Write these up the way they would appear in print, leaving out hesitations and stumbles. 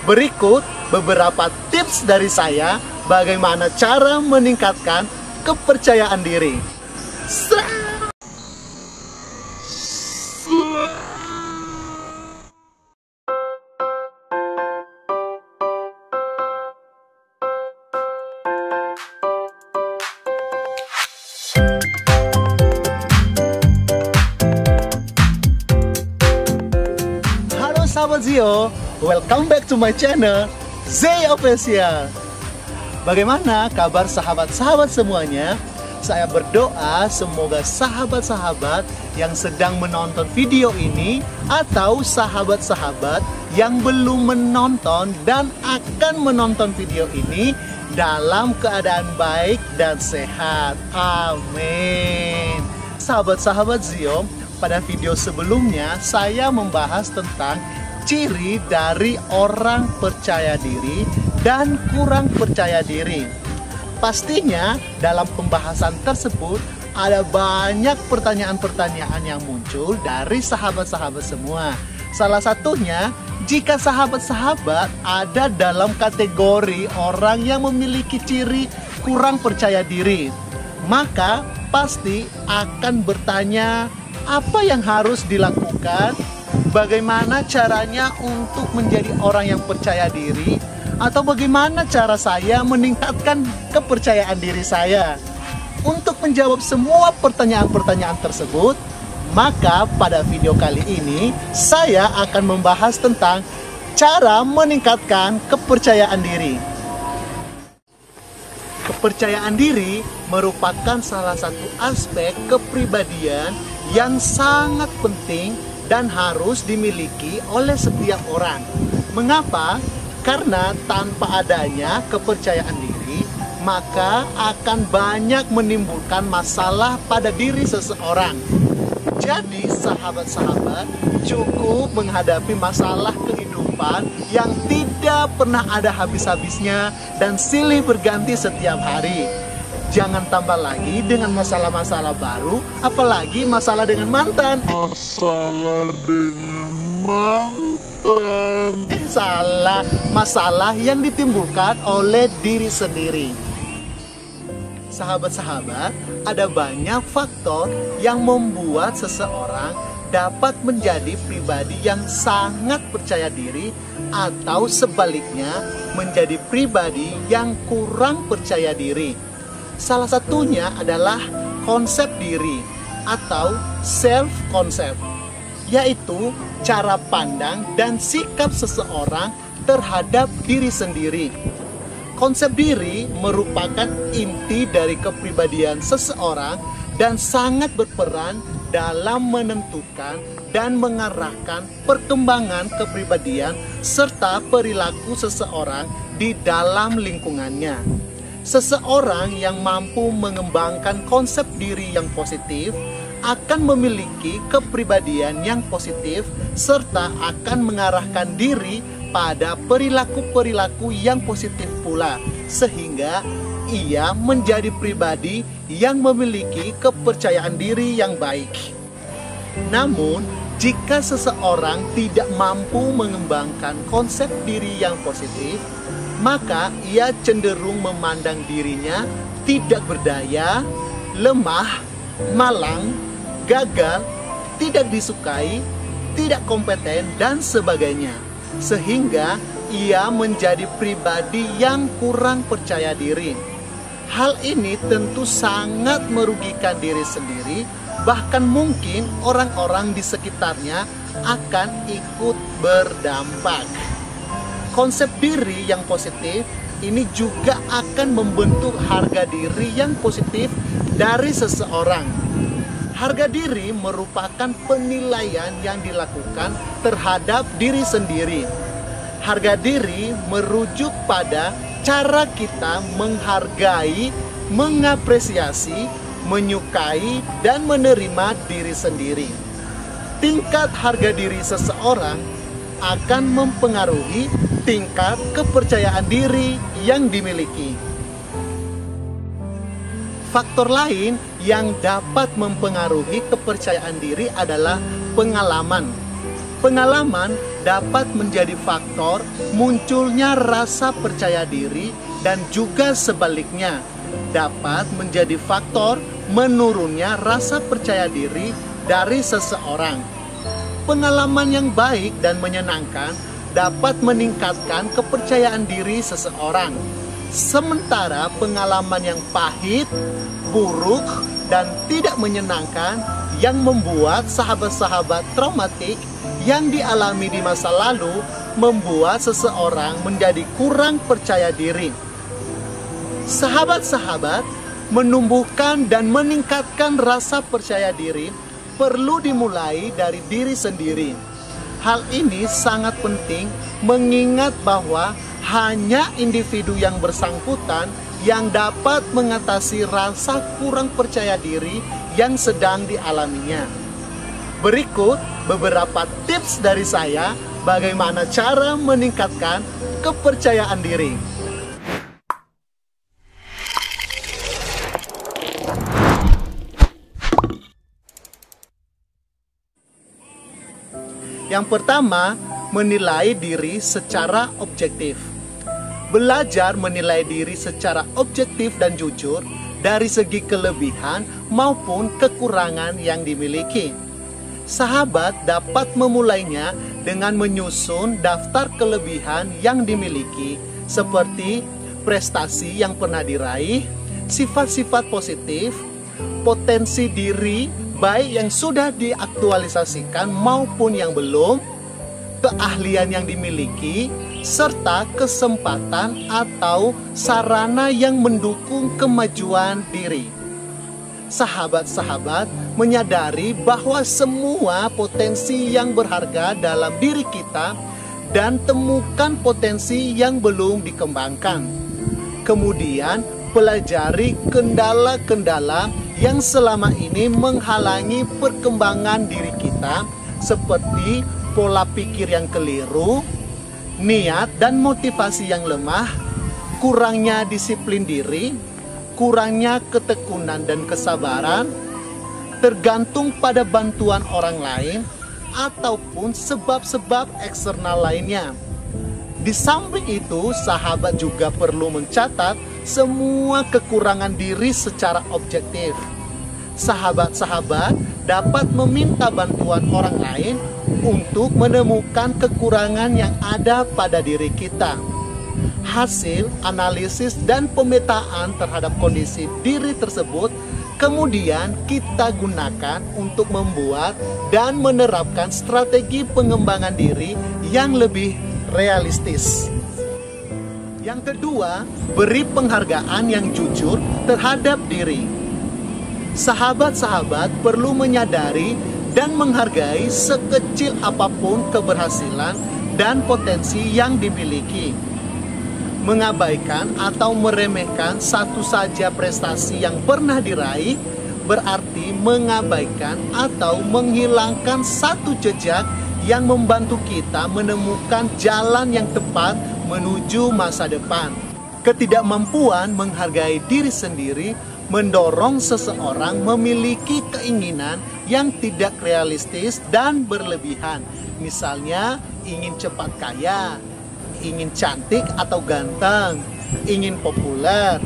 Berikut beberapa tips dari saya bagaimana cara meningkatkan kepercayaan diri. Halo sahabat Zio, welcome back to my channel Zio Official. Bagaimana kabar sahabat-sahabat semuanya? Saya berdoa semoga sahabat-sahabat yang sedang menonton video ini atau sahabat-sahabat yang belum menonton dan akan menonton video ini dalam keadaan baik dan sehat. Amin. Sahabat-sahabat Zio, pada video sebelumnya saya membahas tentang ciri dari orang percaya diri dan kurang percaya diri. Pastinya dalam pembahasan tersebut ada banyak pertanyaan-pertanyaan yang muncul dari sahabat-sahabat semua. Salah satunya, jika sahabat-sahabat ada dalam kategori orang yang memiliki ciri kurang percaya diri, maka pasti akan bertanya, apa yang harus dilakukan? Bagaimana caranya untuk menjadi orang yang percaya diri? Atau bagaimana cara saya meningkatkan kepercayaan diri saya? Untuk menjawab semua pertanyaan-pertanyaan tersebut, maka pada video kali ini saya akan membahas tentang cara meningkatkan kepercayaan diri. Kepercayaan diri merupakan salah satu aspek kepribadian yang sangat penting dan harus dimiliki oleh setiap orang. Mengapa? Karena tanpa adanya kepercayaan diri, maka akan banyak menimbulkan masalah pada diri seseorang. Jadi sahabat-sahabat cukup menghadapi masalah kehidupan yang tidak pernah ada habis-habisnya dan silih berganti setiap hari. Jangan tambah lagi dengan masalah-masalah baru, apalagi masalah dengan mantan. Masalah yang ditimbulkan oleh diri sendiri. Sahabat-sahabat, ada banyak faktor yang membuat seseorang dapat menjadi pribadi yang sangat percaya diri atau sebaliknya menjadi pribadi yang kurang percaya diri. Salah satunya adalah konsep diri atau self-concept, yaitu cara pandang dan sikap seseorang terhadap diri sendiri. Konsep diri merupakan inti dari kepribadian seseorang dan sangat berperan dalam menentukan dan mengarahkan perkembangan kepribadian serta perilaku seseorang di dalam lingkungannya. Seseorang yang mampu mengembangkan konsep diri yang positif akan memiliki kepribadian yang positif serta akan mengarahkan diri pada perilaku-perilaku yang positif pula, sehingga ia menjadi pribadi yang memiliki kepercayaan diri yang baik. Namun, jika seseorang tidak mampu mengembangkan konsep diri yang positif, maka ia cenderung memandang dirinya tidak berdaya, lemah, malang, gagal, tidak disukai, tidak kompeten, dan sebagainya. Sehingga ia menjadi pribadi yang kurang percaya diri. Hal ini tentu sangat merugikan diri sendiri, bahkan mungkin orang-orang di sekitarnya akan ikut berdampak. Konsep diri yang positif ini juga akan membentuk harga diri yang positif dari seseorang. Harga diri merupakan penilaian yang dilakukan terhadap diri sendiri. Harga diri merujuk pada cara kita menghargai, mengapresiasi, menyukai, dan menerima diri sendiri. Tingkat harga diri seseorang akan mempengaruhi tingkat kepercayaan diri yang dimiliki. Faktor lain yang dapat mempengaruhi kepercayaan diri adalah pengalaman. Pengalaman dapat menjadi faktor munculnya rasa percaya diri dan juga sebaliknya dapat menjadi faktor menurunnya rasa percaya diri dari seseorang. Pengalaman yang baik dan menyenangkan dapat meningkatkan kepercayaan diri seseorang. Sementara pengalaman yang pahit, buruk, dan tidak menyenangkan yang membuat sahabat-sahabat traumatik yang dialami di masa lalu membuat seseorang menjadi kurang percaya diri. Sahabat-sahabat, menumbuhkan dan meningkatkan rasa percaya diri perlu dimulai dari diri sendiri. Hal ini sangat penting mengingat bahwa hanya individu yang bersangkutan yang dapat mengatasi rasa kurang percaya diri yang sedang dialaminya. Berikut beberapa tips dari saya bagaimana cara meningkatkan kepercayaan diri. Yang pertama, menilai diri secara objektif. Belajar menilai diri secara objektif dan jujur dari segi kelebihan maupun kekurangan yang dimiliki. Sahabat dapat memulainya dengan menyusun daftar kelebihan yang dimiliki, seperti prestasi yang pernah diraih, sifat-sifat positif, potensi diri baik yang sudah diaktualisasikan maupun yang belum, keahlian yang dimiliki, serta kesempatan atau sarana yang mendukung kemajuan diri. Sahabat-sahabat menyadari bahwa semua potensi yang berharga dalam diri kita dan temukan potensi yang belum dikembangkan. Kemudian pelajari kendala-kendala yang selama ini menghalangi perkembangan diri kita, seperti pola pikir yang keliru, niat dan motivasi yang lemah, kurangnya disiplin diri, kurangnya ketekunan dan kesabaran, tergantung pada bantuan orang lain, ataupun sebab-sebab eksternal lainnya. Di samping itu, sahabat juga perlu mencatat semua kekurangan diri secara objektif. Sahabat-sahabat dapat meminta bantuan orang lain untuk menemukan kekurangan yang ada pada diri kita. Hasil analisis dan pemetaan terhadap kondisi diri tersebut kemudian kita gunakan untuk membuat dan menerapkan strategi pengembangan diri yang lebih realistis. Yang kedua, beri penghargaan yang jujur terhadap diri. Sahabat-sahabat perlu menyadari dan menghargai sekecil apapun keberhasilan dan potensi yang dimiliki. Mengabaikan atau meremehkan satu saja prestasi yang pernah diraih berarti mengabaikan atau menghilangkan satu jejak yang membantu kita menemukan jalan yang tepat menuju masa depan. Ketidakmampuan menghargai diri sendiri mendorong seseorang memiliki keinginan yang tidak realistis dan berlebihan. Misalnya, ingin cepat kaya, ingin cantik atau ganteng, ingin populer,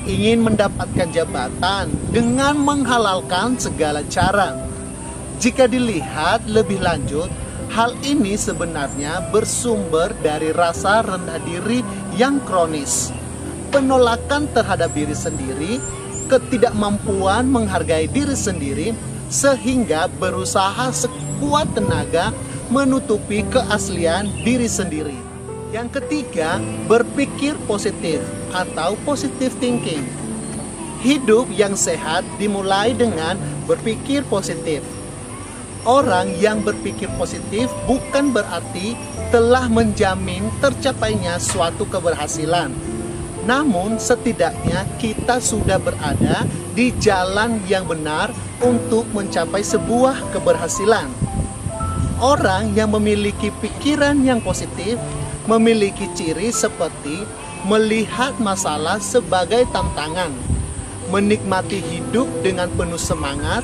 ingin mendapatkan jabatan dengan menghalalkan segala cara. Jika dilihat lebih lanjut, hal ini sebenarnya bersumber dari rasa rendah diri yang kronis, penolakan terhadap diri sendiri, ketidakmampuan menghargai diri sendiri, sehingga berusaha sekuat tenaga menutupi keaslian diri sendiri. Yang ketiga, berpikir positif atau positive thinking. Hidup yang sehat dimulai dengan berpikir positif. Orang yang berpikir positif bukan berarti telah menjamin tercapainya suatu keberhasilan. Namun setidaknya kita sudah berada di jalan yang benar untuk mencapai sebuah keberhasilan. Orang yang memiliki pikiran yang positif memiliki ciri seperti melihat masalah sebagai tantangan, menikmati hidup dengan penuh semangat,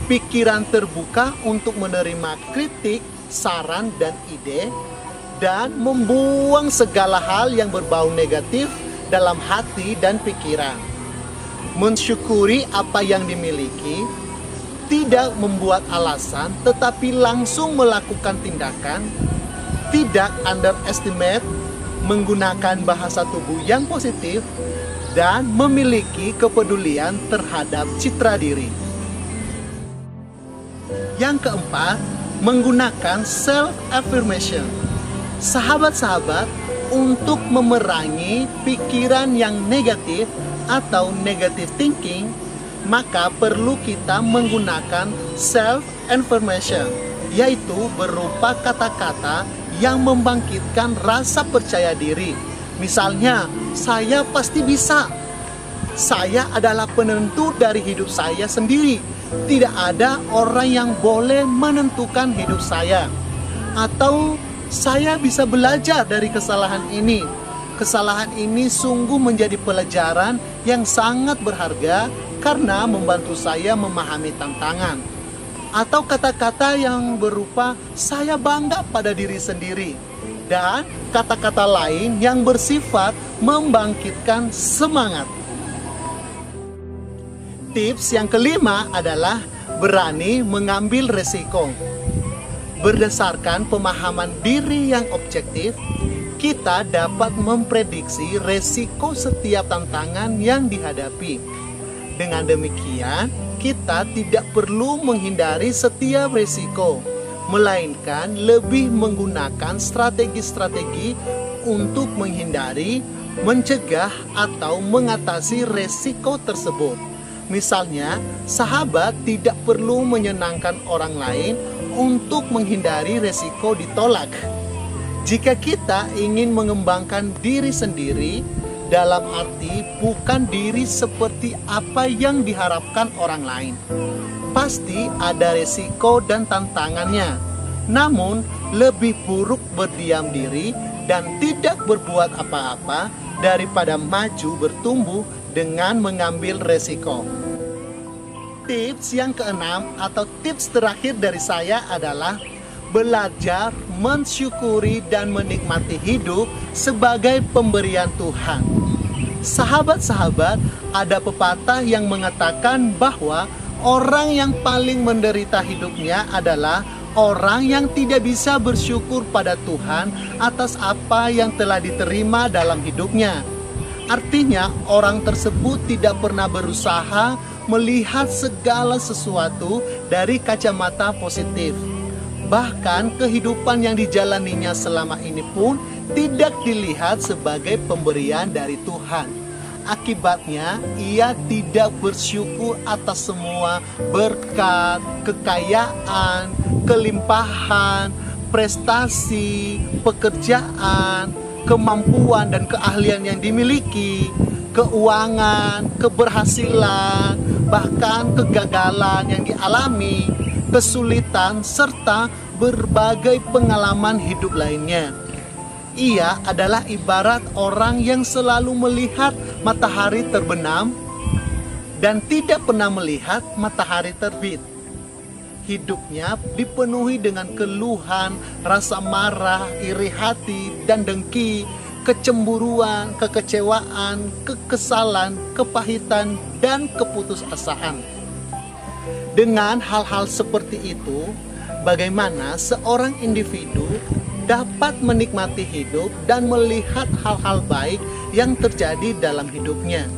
pikiran terbuka untuk menerima kritik saran dan ide, dan membuang segala hal yang berbau negatif dalam hati dan pikiran. Mensyukuri apa yang dimiliki, tidak membuat alasan tetapi langsung melakukan tindakan, tidak underestimate, menggunakan bahasa tubuh yang positif, dan memiliki kepedulian terhadap citra diri. Yang keempat, menggunakan self-affirmation. Sahabat-sahabat, untuk memerangi pikiran yang negatif atau negative thinking, maka perlu kita menggunakan self-affirmation, yaitu berupa kata-kata yang membangkitkan rasa percaya diri. Misalnya, saya pasti bisa. Saya adalah penentu dari hidup saya sendiri. Tidak ada orang yang boleh menentukan hidup saya. Atau saya bisa belajar dari kesalahan ini. Kesalahan ini sungguh menjadi pelajaran yang sangat berharga karena membantu saya memahami tantangan. Atau kata-kata yang berupa saya bangga pada diri sendiri, dan kata-kata lain yang bersifat membangkitkan semangat. Tips yang kelima adalah berani mengambil resiko. Berdasarkan pemahaman diri yang objektif, kita dapat memprediksi resiko setiap tantangan yang dihadapi. Dengan demikian, kita tidak perlu menghindari setiap resiko, melainkan lebih menggunakan strategi-strategi untuk menghindari, mencegah, atau mengatasi resiko tersebut. Misalnya, sahabat tidak perlu menyenangkan orang lain untuk menghindari resiko ditolak. Jika kita ingin mengembangkan diri sendiri, dalam arti bukan diri seperti apa yang diharapkan orang lain, pasti ada resiko dan tantangannya. Namun, lebih buruk berdiam diri dan tidak berbuat apa-apa daripada maju bertumbuh dengan mengambil resiko. Tips yang keenam atau tips terakhir dari saya adalah belajar mensyukuri dan menikmati hidup sebagai pemberian Tuhan. Sahabat-sahabat, ada pepatah yang mengatakan bahwa orang yang paling menderita hidupnya adalah orang yang tidak bisa bersyukur pada Tuhan atas apa yang telah diterima dalam hidupnya. Artinya, orang tersebut tidak pernah berusaha melihat segala sesuatu dari kacamata positif. Bahkan kehidupan yang dijalaninya selama ini pun tidak dilihat sebagai pemberian dari Tuhan. Akibatnya, ia tidak bersyukur atas semua berkat, kekayaan, kelimpahan, prestasi, pekerjaan, kemampuan dan keahlian yang dimiliki, keuangan, keberhasilan, bahkan kegagalan yang dialami, kesulitan, serta berbagai pengalaman hidup lainnya. Ia adalah ibarat orang yang selalu melihat matahari terbenam dan tidak pernah melihat matahari terbit. Hidupnya dipenuhi dengan keluhan, rasa marah, iri hati, dan dengki, kecemburuan, kekecewaan, kekesalan, kepahitan, dan keputusasaan. Dengan hal-hal seperti itu, bagaimana seorang individu dapat menikmati hidup dan melihat hal-hal baik yang terjadi dalam hidupnya?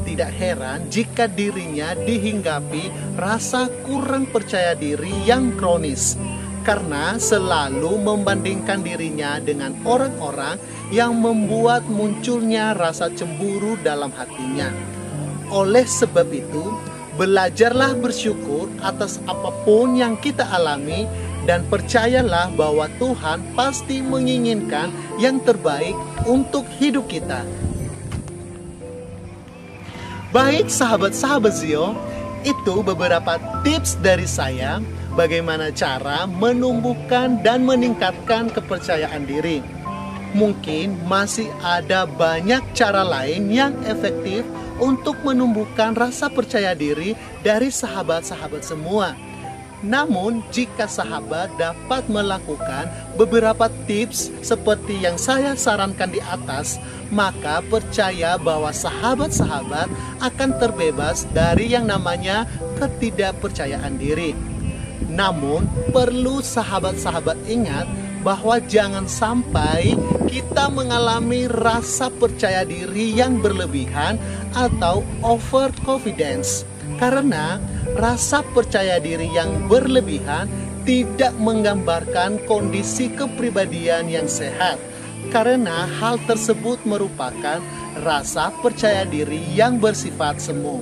Tidak heran jika dirinya dihinggapi rasa kurang percaya diri yang kronis, karena selalu membandingkan dirinya dengan orang-orang yang membuat munculnya rasa cemburu dalam hatinya. Oleh sebab itu, belajarlah bersyukur atas apapun yang kita alami dan percayalah bahwa Tuhan pasti menginginkan yang terbaik untuk hidup kita. Baik sahabat-sahabat Zio, itu beberapa tips dari saya bagaimana cara menumbuhkan dan meningkatkan kepercayaan diri. Mungkin masih ada banyak cara lain yang efektif untuk menumbuhkan rasa percaya diri dari sahabat-sahabat semua. Namun, jika sahabat dapat melakukan beberapa tips seperti yang saya sarankan di atas, maka percaya bahwa sahabat-sahabat akan terbebas dari yang namanya ketidakpercayaan diri. Namun, perlu sahabat-sahabat ingat bahwa jangan sampai kita mengalami rasa percaya diri yang berlebihan atau overconfidence. Karena rasa percaya diri yang berlebihan tidak menggambarkan kondisi kepribadian yang sehat. Karena hal tersebut merupakan rasa percaya diri yang bersifat semu.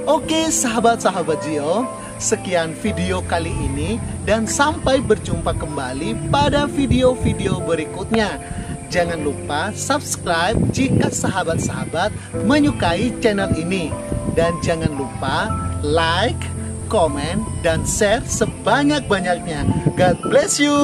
Oke sahabat-sahabat Zio, sekian video kali ini dan sampai berjumpa kembali pada video-video berikutnya. Jangan lupa subscribe jika sahabat-sahabat menyukai channel ini. Dan jangan lupa like, komen, dan share sebanyak-banyaknya. God bless you.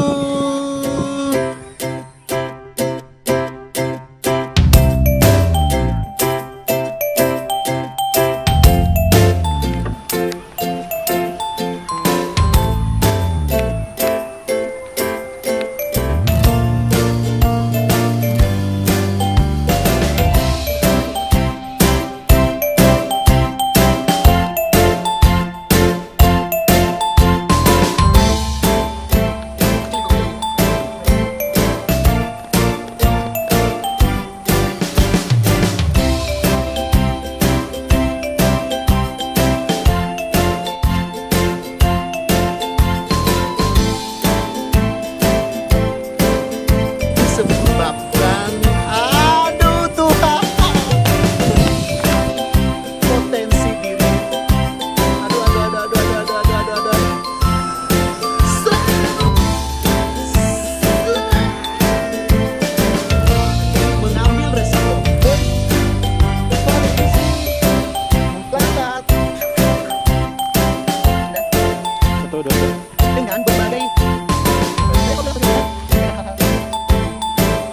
Dengan berbagai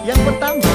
yang pertama